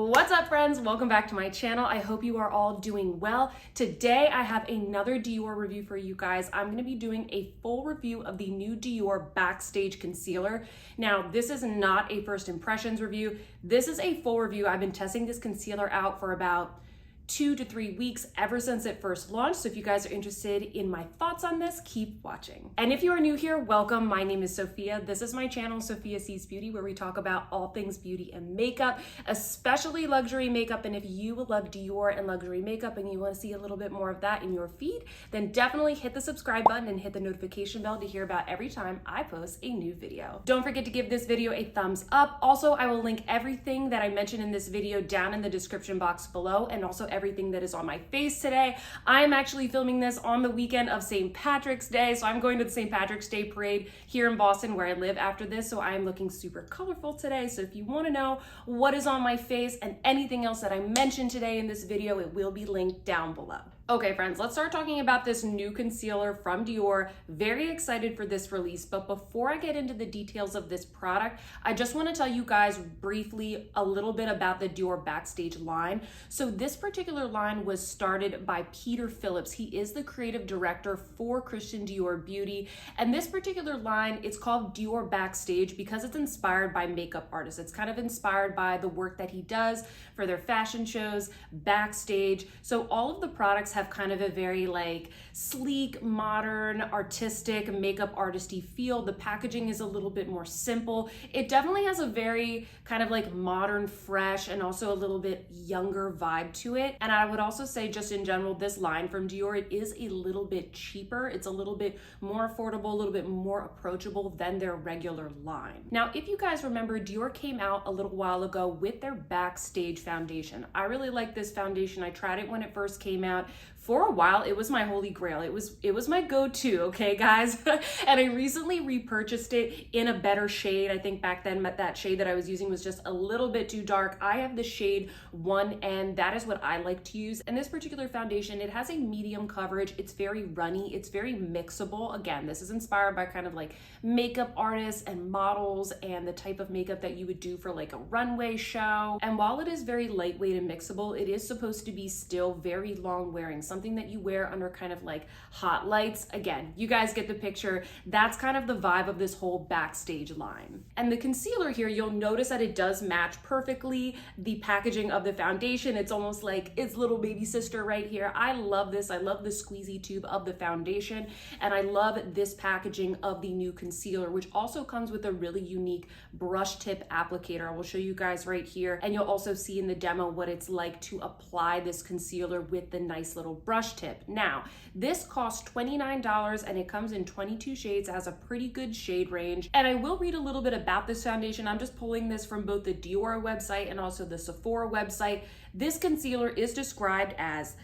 What's up, friends? Welcome back to my channel. I hope you are all doing well. Today I have another Dior review for you guys. I'm going to be doing a full review of the new Dior Backstage Concealer. Now, this is not a first impressions review. This is a full review. I've been testing this concealer out for about 2 to 3 weeks ever since it first launched. So if you guys are interested in my thoughts on this, keep watching. And if you are new here, welcome. My name is Sophia. This is my channel, Sophia Sees Beauty, where we talk about all things beauty and makeup, especially luxury makeup. And if you love Dior and luxury makeup and you want to see a little bit more of that in your feed, then definitely hit the subscribe button and hit the notification bell to hear about every time I post a new video. Don't forget to give this video a thumbs up. Also, I will link everything that I mentioned in this video down in the description box below, and also everything that is on my face today. I'm actually filming this on the weekend of St. Patrick's Day, so I'm going to the St. Patrick's Day parade here in Boston where I live after this, so I'm looking super colorful today. So if you want to know what is on my face and anything else that I mentioned today in this video, it will be linked down below. Okay, friends, let's start talking about this new concealer from Dior. Very excited for this release, but before I get into the details of this product, I just want to tell you guys briefly a little bit about the Dior Backstage line. So this particular line was started by Peter Phillips. He is the creative director for Christian Dior Beauty, and this particular line, it's called Dior Backstage because it's inspired by makeup artists. It's kind of inspired by the work that he does for their fashion shows, backstage. So all of the products have kind of a very like sleek, modern, artistic, makeup artisty feel. The packaging is a little bit more simple. It definitely has a very kind of like modern, fresh, and also a little bit younger vibe to it. And I would also say just in general, this line from Dior, it is a little bit cheaper. It's a little bit more affordable, a little bit more approachable than their regular line. Now, if you guys remember, Dior came out a little while ago with their Backstage foundation. I really like this foundation. I tried it when it first came out. For a while, it was my holy grail. It was my go-to, okay, guys? And I recently repurchased it in a better shade. I think back then that shade that I was using was just a little bit too dark. I have the shade 1N. That is what I like to use. And this particular foundation, it has a medium coverage. It's very runny. It's very mixable. Again, this is inspired by kind of like makeup artists and models and the type of makeup that you would do for like a runway show. And while it is very lightweight and mixable, it is supposed to be still very long wearing, something that you wear under kind of like hot lights. Again, you guys get the picture. That's kind of the vibe of this whole Backstage line. And the concealer here, you'll notice that it does match perfectly the packaging of the foundation. It's almost like its little baby sister right here. I love this. I love the squeezy tube of the foundation, and I love this packaging of the new concealer, which also comes with a really unique brush tip applicator. I will show you guys right here, and you'll also see in the demo what it's like to apply this concealer with the nice little brush tip. Now, this costs $29 and it comes in 22 shades. It has a pretty good shade range. And I will read a little bit about this foundation. I'm just pulling this from both the Dior website and also the Sephora website. This concealer is described as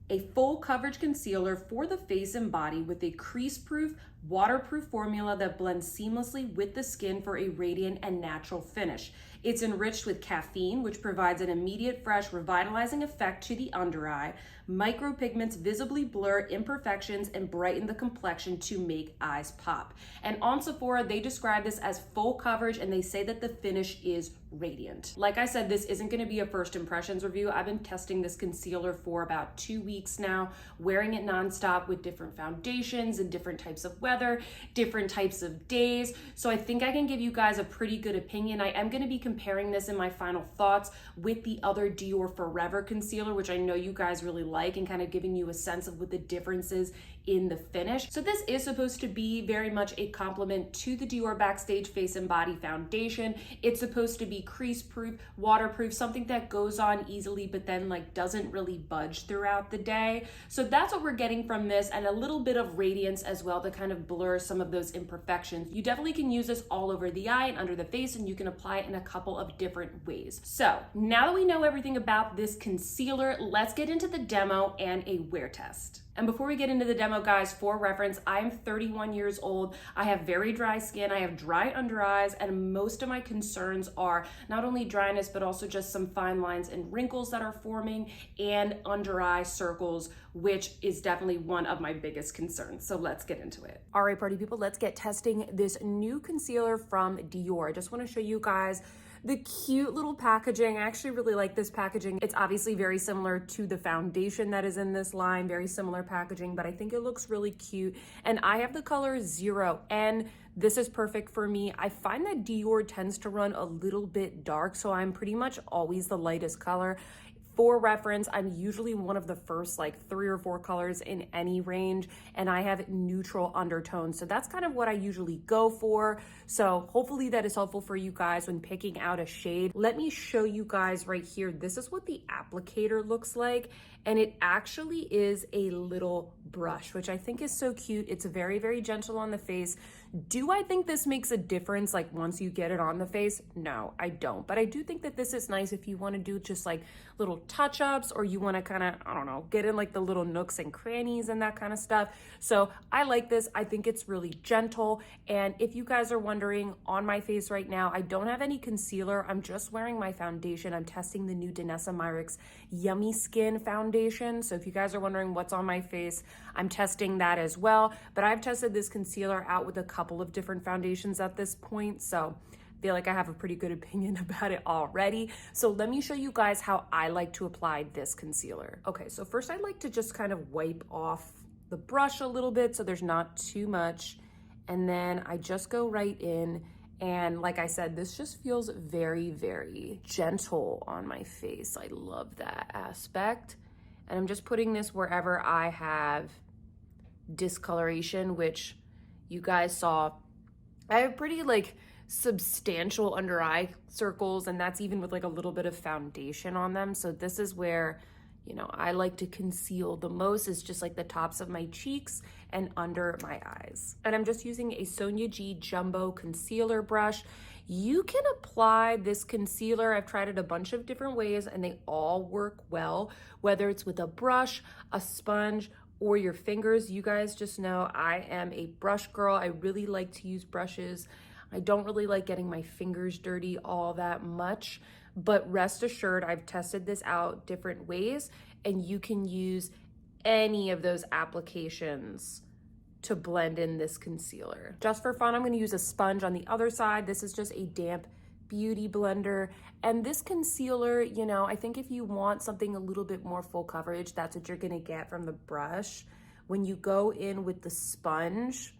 a full coverage concealer for the face and body with a crease-proof, waterproof formula that blends seamlessly with the skin for a radiant and natural finish. It's enriched with caffeine, which provides an immediate, fresh, revitalizing effect to the under eye. Micropigments visibly blur imperfections and brighten the complexion to make eyes pop. And on Sephora, they describe this as full coverage, and they say that the finish is radiant. Like I said, this isn't going to be a first impressions review. I've been testing this concealer for about 2 weeks now, wearing it nonstop with different foundations and different types of weather, different types of days. So I think I can give you guys a pretty good opinion. I am going to be comparing this in my final thoughts with the other Dior Forever concealer, which I know you guys really like, and kind of giving you a sense of what the differences in the finish. So this is supposed to be very much a compliment to the Dior Backstage Face and Body Foundation. It's supposed to be crease proof, waterproof, something that goes on easily but then like doesn't really budge throughout the day. So that's what we're getting from this, and a little bit of radiance as well to kind of blur some of those imperfections. You definitely can use this all over the eye and under the face, and you can apply it in a couple of different ways. So now that we know everything about this concealer, let's get into the demo and a wear test. And before we get into the demo, guys, for reference, I'm 31 years old. I have very dry skin. I have dry under eyes, and most of my concerns are not only dryness, but also just some fine lines and wrinkles that are forming and under eye circles, which is definitely one of my biggest concerns. So let's get into it. All right, party people, let's get testing this new concealer from Dior. I just want to show you guys the cute little packaging. I actually really like this packaging. It's obviously very similar to the foundation that is in this line, very similar packaging, but I think it looks really cute. And I have the color 0, and this is perfect for me. I find that Dior tends to run a little bit dark, so I'm pretty much always the lightest color. For reference, I'm usually one of the first like 3 or 4 colors in any range, and I have neutral undertones. So that's kind of what I usually go for. So hopefully that is helpful for you guys when picking out a shade. Let me show you guys right here. This is what the applicator looks like. And it actually is a little brush, which I think is so cute. It's very, very gentle on the face. Do I think this makes a difference like once you get it on the face? No, I don't. But I do think that this is nice if you want to do just like little touch-ups, or you want to kind of, I don't know, get in like the little nooks and crannies and that kind of stuff. So I like this. I think it's really gentle. And if you guys are wondering, on my face right now, I don't have any concealer. I'm just wearing my foundation. I'm testing the new Danessa Myricks Yummy Skin foundation. So if you guys are wondering what's on my face, I'm testing that as well. But I've tested this concealer out with a couple of different foundations at this point. So I feel like I have a pretty good opinion about it already. So let me show you guys how I like to apply this concealer. Okay, so first I like to just kind of wipe off the brush a little bit so there's not too much. And then I just go right in. And like I said, this just feels very, very gentle on my face. I love that aspect. And I'm just putting this wherever I have discoloration, which you guys saw. I have pretty like substantial under eye circles, and that's even with like a little bit of foundation on them. So this is where, you know, I like to conceal the most, is just like the tops of my cheeks and under my eyes. And I'm just using a Sonia G Jumbo Concealer brush. You can apply this concealer. I've tried it a bunch of different ways and they all work well, whether it's with a brush, a sponge, or your fingers. You guys just know I am a brush girl. I really like to use brushes. I don't really like getting my fingers dirty all that much, but rest assured, I've tested this out different ways, and you can use any of those applications to blend in this concealer. Just for fun, I'm gonna use a sponge on the other side. This is just a damp beauty blender. And this concealer, you know, I think if you want something a little bit more full coverage, that's what you're gonna get from the brush. When you go in with the sponge,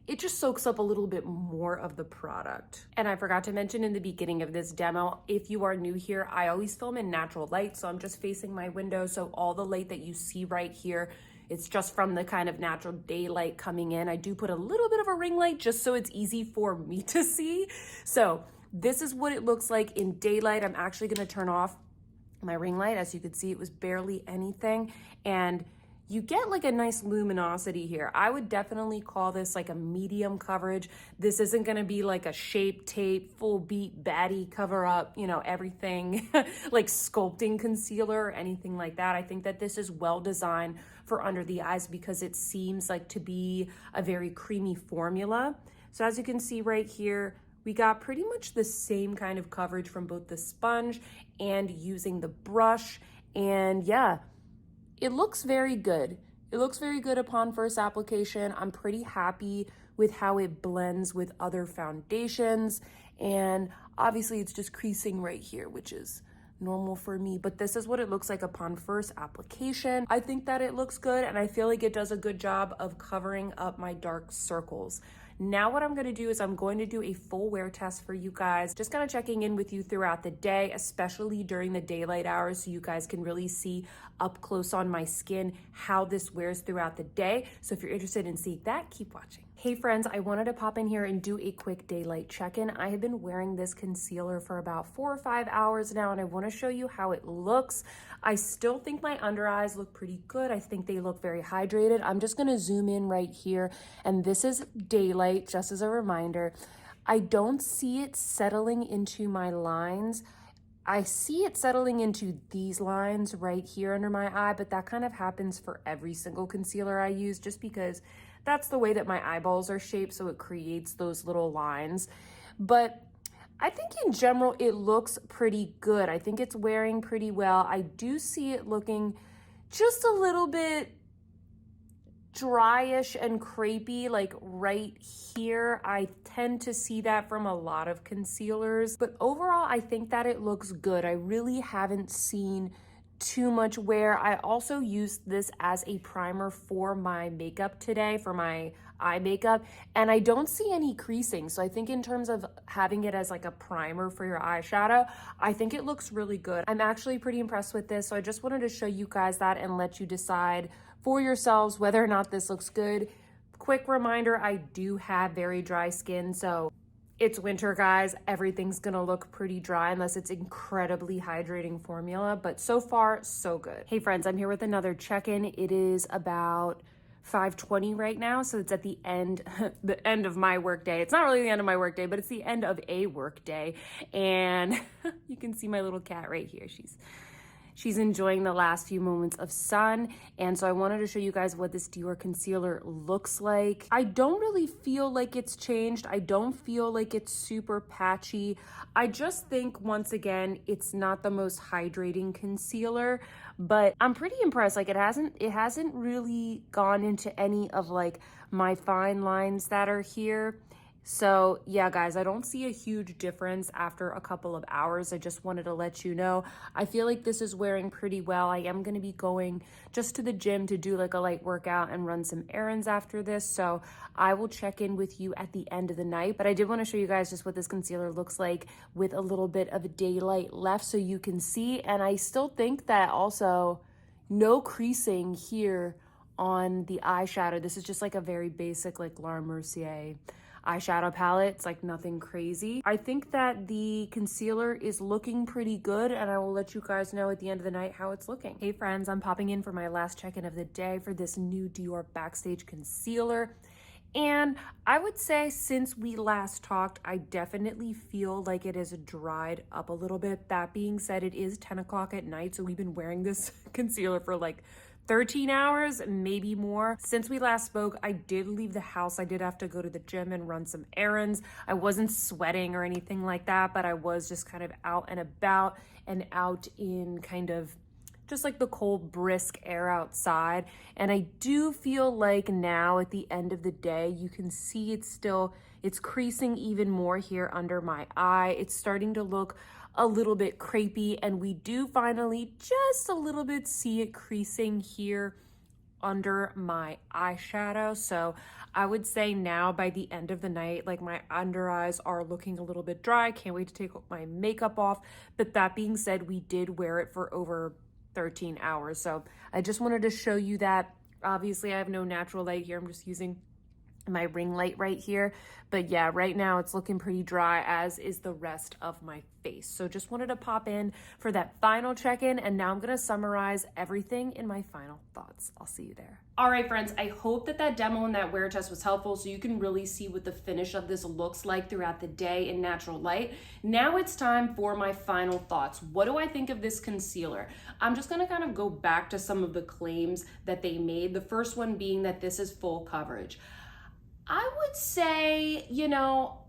it just soaks up a little bit more of the product. And I forgot to mention in the beginning of this demo, if you are new here, I always film in natural light. So I'm just facing my window. So all the light that you see right here, it's just from the kind of natural daylight coming in. I do put a little bit of a ring light just so it's easy for me to see. So this is what it looks like in daylight. I'm actually gonna turn off my ring light. As you can see, it was barely anything. And you get like a nice luminosity here. I would definitely call this like a medium coverage. This isn't gonna be like a Shape Tape, full beat baddie cover up, you know, everything like sculpting concealer or anything like that. I think that this is well designed for under the eyes because it seems like to be a very creamy formula. So as you can see right here, we got pretty much the same kind of coverage from both the sponge and using the brush. And yeah, it looks very good. It looks very good upon first application. I'm pretty happy with how it blends with other foundations. And obviously it's just creasing right here, which is normal for me, but this is what it looks like upon first application. I think that it looks good, and I feel like it does a good job of covering up my dark circles. Now what I'm gonna do is I'm going to do a full wear test for you guys, just kind of checking in with you throughout the day, especially during the daylight hours, so you guys can really see up close on my skin how this wears throughout the day. So if you're interested in seeing that, keep watching. Hey friends, I wanted to pop in here and do a quick daylight check-in. I have been wearing this concealer for about 4 or 5 hours now, and I want to show you how it looks. I still think my under eyes look pretty good. I think they look very hydrated. I'm just going to zoom in right here, and this is daylight, just as a reminder. I don't see it settling into my lines. I see it settling into these lines right here under my eye, but that kind of happens for every single concealer I use just because that's the way that my eyeballs are shaped, so it creates those little lines. But I think in general, it looks pretty good. I think it's wearing pretty well. I do see it looking just a little bit dryish and crepey like right here. I tend to see that from a lot of concealers, but overall I think that it looks good. I really haven't seen too much wear. I also used this as a primer for my makeup today, for my eye makeup, and I don't see any creasing. So I think in terms of having it as like a primer for your eyeshadow, I think it looks really good. I'm actually pretty impressed with this. So I just wanted to show you guys that and let you decide for yourselves whether or not this looks good. Quick reminder, I do have very dry skin, so it's winter, guys. Everything's gonna look pretty dry unless it's incredibly hydrating formula, but so far, so good. Hey friends, I'm here with another check-in. It is about 5:20 right now, so it's at the end, the end of my workday. It's not really the end of my workday, but it's the end of a workday. And you can see my little cat right here. She's enjoying the last few moments of sun. And so I wanted to show you guys what this Dior concealer looks like. I don't really feel like it's changed. I don't feel like it's super patchy. I just think, once again, it's not the most hydrating concealer, but I'm pretty impressed. Like it hasn't really gone into any of like my fine lines that are here. So yeah, guys, I don't see a huge difference after a couple of hours. I just wanted to let you know. I feel like this is wearing pretty well. I am going to be going just to the gym to do like a light workout and run some errands after this. So I will check in with you at the end of the night. But I did want to show you guys just what this concealer looks like with a little bit of daylight left so you can see. And I still think that also no creasing here on the eyeshadow. This is just like a very basic like Laura Mercier eyeshadow palette. It's like nothing crazy. I think that the concealer is looking pretty good, and I will let you guys know at the end of the night how it's looking. Hey friends, I'm popping in for my last check-in of the day for this new Dior Backstage Concealer. And I would say since we last talked, I definitely feel like it has dried up a little bit. That being said, it is 10 o'clock at night, so we've been wearing this concealer for like 13 hours, maybe more. Since we last spoke, I did leave the house. I did have to go to the gym and run some errands. I wasn't sweating or anything like that, but I was just kind of out and about and out in kind of just like the cold, brisk air outside. And I do feel like now at the end of the day, you can see it's creasing even more here under my eye. It's starting to look a little bit crepey, and we do finally just a little bit see it creasing here under my eyeshadow. So I would say now by the end of the night, like my under eyes are looking a little bit dry. Can't wait to take my makeup off. But that being said, we did wear it for over 13 hours. So I just wanted to show you that. Obviously I have no natural light here. I'm just using my ring light right here. But yeah, right now it's looking pretty dry, as is the rest of my face. So just wanted to pop in for that final check-in, and now I'm gonna summarize everything in my final thoughts. I'll see you there. All right, friends, I hope that demo and that wear test was helpful so you can really see what the finish of this looks like throughout the day in natural light. Now it's time for my final thoughts. What do I think of this concealer? I'm just gonna kind of go back to some of the claims that they made. The first one being that this is full coverage. I would say, you know,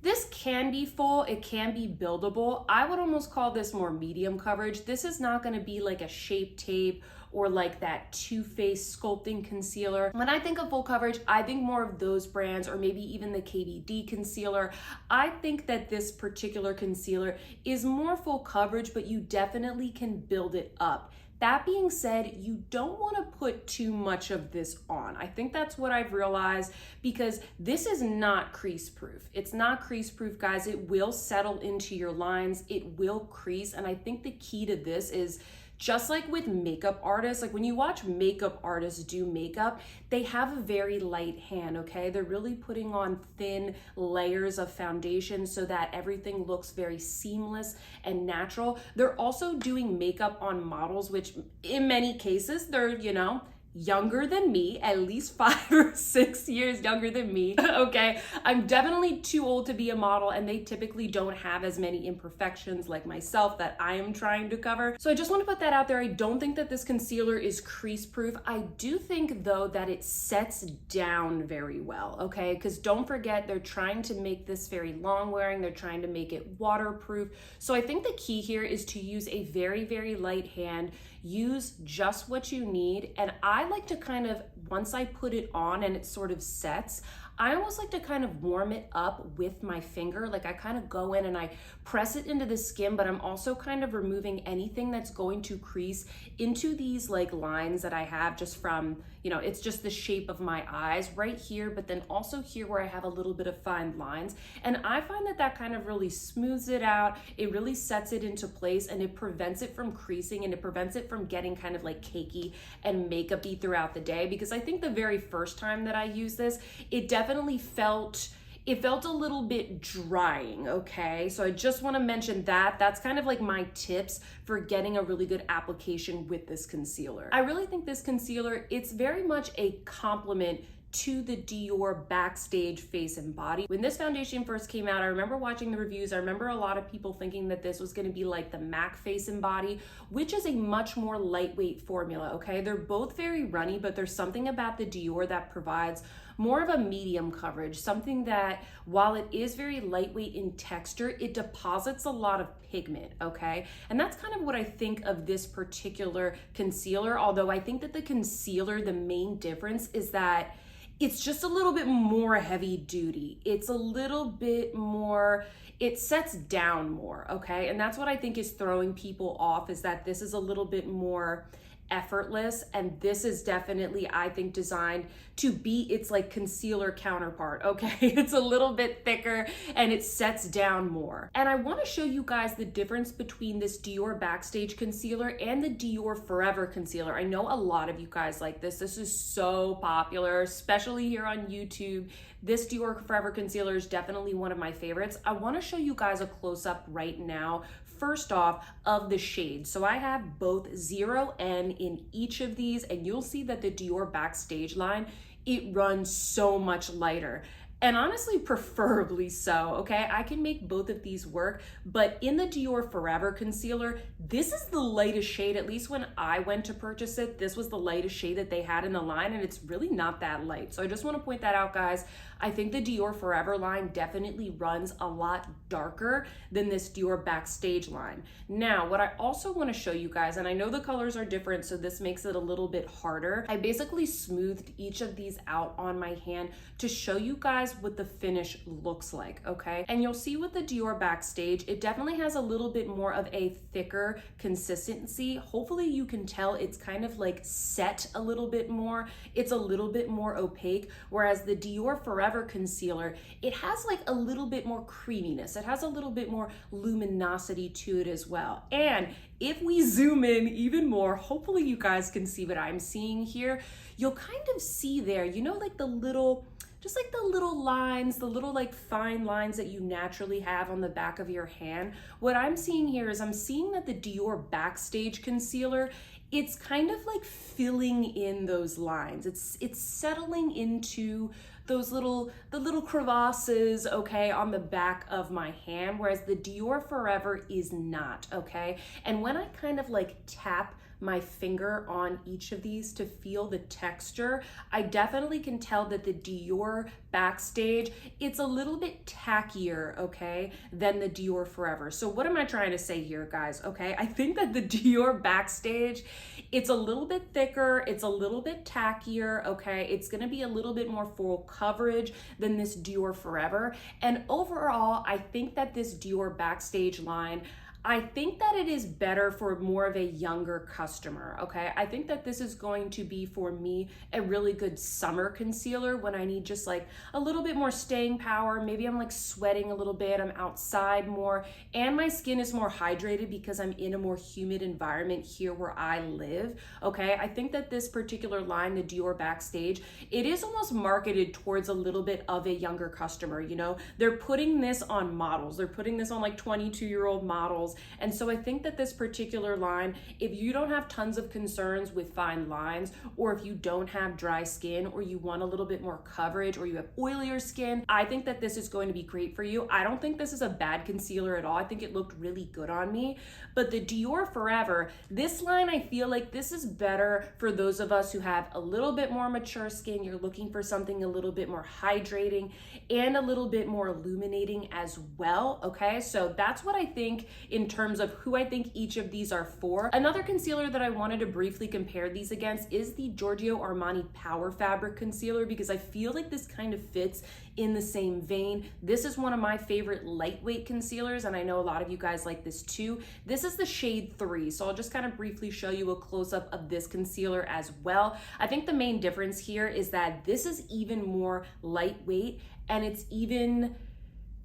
this can be full, it can be buildable. I would almost call this more medium coverage. This is not gonna be like a Shape Tape or like that Too Faced sculpting concealer. When I think of full coverage, I think more of those brands, or maybe even the KVD concealer. I think that this particular concealer is more full coverage, but you definitely can build it up. That being said, you don't want to put too much of this on. I think that's what I've realized, because this is not crease proof. It's not crease proof, guys. It will settle into your lines. It will crease. And I think the key to this is, just like with makeup artists, like when you watch makeup artists do makeup, they have a very light hand, okay? They're really putting on thin layers of foundation so that everything looks very seamless and natural. They're also doing makeup on models, which in many cases, they're, you know, younger than me, at least 5 or 6 years younger than me, okay? I'm definitely too old to be a model, and they typically don't have as many imperfections like myself that I am trying to cover. So I just want to put that out there. I don't think that this concealer is crease proof. I do think though that it sets down very well, okay? Because don't forget, they're trying to make this very long wearing. They're trying to make it waterproof. So I think the key here is to use a very, very light hand. Use just what you need. And I I like to kind of, once I put it on and it sort of sets, I almost like to kind of warm it up with my finger. Like I kind of go in and I press it into the skin, but I'm also kind of removing anything that's going to crease into these like lines that I have just from, you know, it's just the shape of my eyes right here, but then also here where I have a little bit of fine lines. And I find that that kind of really smooths it out. It really sets it into place and it prevents it from creasing and it prevents it from getting kind of like cakey and makeup-y throughout the day. Because I think the very first time that I used this, it definitely felt a little bit drying, okay? So I just wanna mention that. That's kind of like my tips for getting a really good application with this concealer. I really think this concealer, it's very much a compliment to the Dior Backstage Face and Body. When this foundation first came out, I remember watching the reviews. I remember a lot of people thinking that this was gonna be like the MAC Face and Body, which is a much more lightweight formula, okay? They're both very runny, but there's something about the Dior that provides more of a medium coverage, something that while it is very lightweight in texture, it deposits a lot of pigment, okay? And that's kind of what I think of this particular concealer, although I think that the concealer, the main difference is that it's just a little bit more heavy duty. It's a little bit more, it sets down more, okay? And that's what I think is throwing people off, is that this is a little bit more effortless, and this is definitely, I think, designed to be its like concealer counterpart, okay? It's a little bit thicker and it sets down more. And I want to show you guys the difference between this Dior Backstage Concealer and the Dior Forever Concealer. I know a lot of you guys like this. This is so popular, especially here on YouTube. This Dior Forever Concealer is definitely one of my favorites. I want to show you guys a close-up right now, first off, of the shades. So I have both 0N in each of these, and you'll see that the Dior Backstage line, it runs so much lighter. And honestly, preferably so, okay? I can make both of these work, but in the Dior Forever Concealer, this is the lightest shade, at least when I went to purchase it, this was the lightest shade that they had in the line, and it's really not that light. So I just wanna point that out, guys. I think the Dior Forever line definitely runs a lot darker than this Dior Backstage line. Now, what I also wanna show you guys, and I know the colors are different, so this makes it a little bit harder. I basically smoothed each of these out on my hand to show you guys what the finish looks like, okay? And you'll see with the Dior Backstage, it definitely has a little bit more of a thicker consistency. Hopefully you can tell it's kind of like set a little bit more. It's a little bit more opaque, whereas the Dior Forever Concealer, it has like a little bit more creaminess. It has a little bit more luminosity to it as well. And if we zoom in even more, hopefully you guys can see what I'm seeing here. You'll kind of see there, you know, like the little, just like the little lines, the little like fine lines that you naturally have on the back of your hand. What I'm seeing here is I'm seeing that the Dior Backstage Concealer, it's kind of like filling in those lines. It's settling into those little crevasses, okay, on the back of my hand, whereas the Dior Forever is not, okay? And when I kind of like tap my finger on each of these to feel the texture, I definitely can tell that the Dior Backstage, it's a little bit tackier, okay, than the Dior Forever. So what am I trying to say here, guys, okay? I think that the Dior Backstage, it's a little bit thicker, it's a little bit tackier, okay? It's gonna be a little bit more full coverage than this Dior Forever. And overall, I think that this Dior Backstage line, I think that it is better for more of a younger customer, okay? I think that this is going to be, for me, a really good summer concealer when I need just like a little bit more staying power. Maybe I'm like sweating a little bit, I'm outside more, and my skin is more hydrated because I'm in a more humid environment here where I live, okay? I think that this particular line, the Dior Backstage, it is almost marketed towards a little bit of a younger customer, you know? They're putting this on models. They're putting this on like 22-year-old models. And so I think that this particular line, if you don't have tons of concerns with fine lines, or if you don't have dry skin, or you want a little bit more coverage, or you have oilier skin, I think that this is going to be great for you. I don't think this is a bad concealer at all. I think it looked really good on me. But the Dior Forever, this line, I feel like this is better for those of us who have a little bit more mature skin. You're looking for something a little bit more hydrating and a little bit more illuminating as well, okay? So that's what I think in in terms of who I think each of these are for. Another concealer that I wanted to briefly compare these against is the Giorgio Armani Power Fabric Concealer, because I feel like this kind of fits in the same vein. This is one of my favorite lightweight concealers, and I know a lot of you guys like this too. This is the shade 3, so I'll just kind of briefly show you a close-up of this concealer as well. I think the main difference here is that this is even more lightweight, and it's even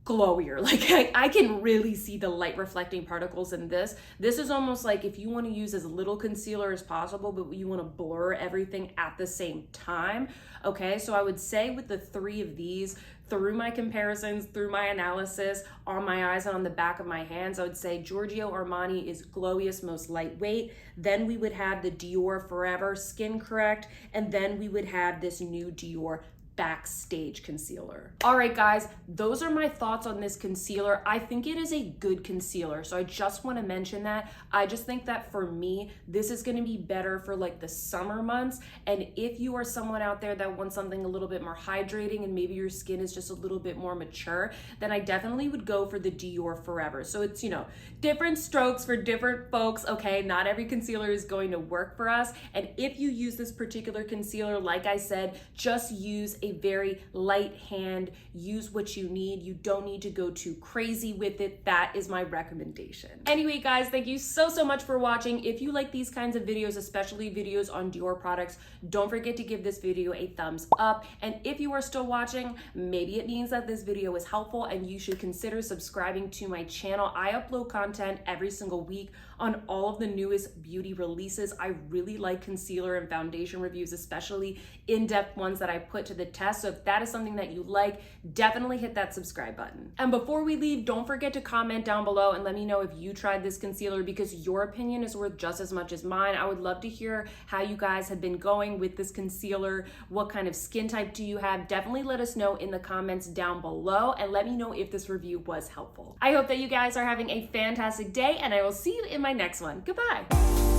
glowier. Like I can really see the light reflecting particles in this. This is almost like if you want to use as little concealer as possible, but you want to blur everything at the same time. Okay, so I would say with the 3 of these, through my comparisons, through my analysis, on my eyes and on the back of my hands, I would say Giorgio Armani is glowiest, most lightweight. Then we would have the Dior Forever Skin Correct, and then we would have this new Dior Backstage Concealer. All right, guys, those are my thoughts on this concealer. I think it is a good concealer, so I just want to mention that. I just think that for me, this is going to be better for like the summer months. And if you are someone out there that wants something a little bit more hydrating and maybe your skin is just a little bit more mature, then I definitely would go for the Dior Forever. So it's, you know, different strokes for different folks, okay? Not every concealer is going to work for us. And if you use this particular concealer, like I said, just use a very light hand. Use what you need. You don't need to go too crazy with it. That is my recommendation. Anyway, guys, thank you so much for watching. If you like these kinds of videos, especially videos on Dior products, don't forget to give this video a thumbs up. And if you are still watching, maybe it means that this video is helpful and you should consider subscribing to my channel. I upload content every single week on all of the newest beauty releases. I really like concealer and foundation reviews, especially in-depth ones that I put to the test. So if that is something that you like, definitely hit that subscribe button. And before we leave, don't forget to comment down below and let me know if you tried this concealer, because your opinion is worth just as much as mine. I would love to hear how you guys have been going with this concealer. What kind of skin type do you have? Definitely let us know in the comments down below and let me know if this review was helpful. I hope that you guys are having a fantastic day, and I will see you in my next one. Goodbye.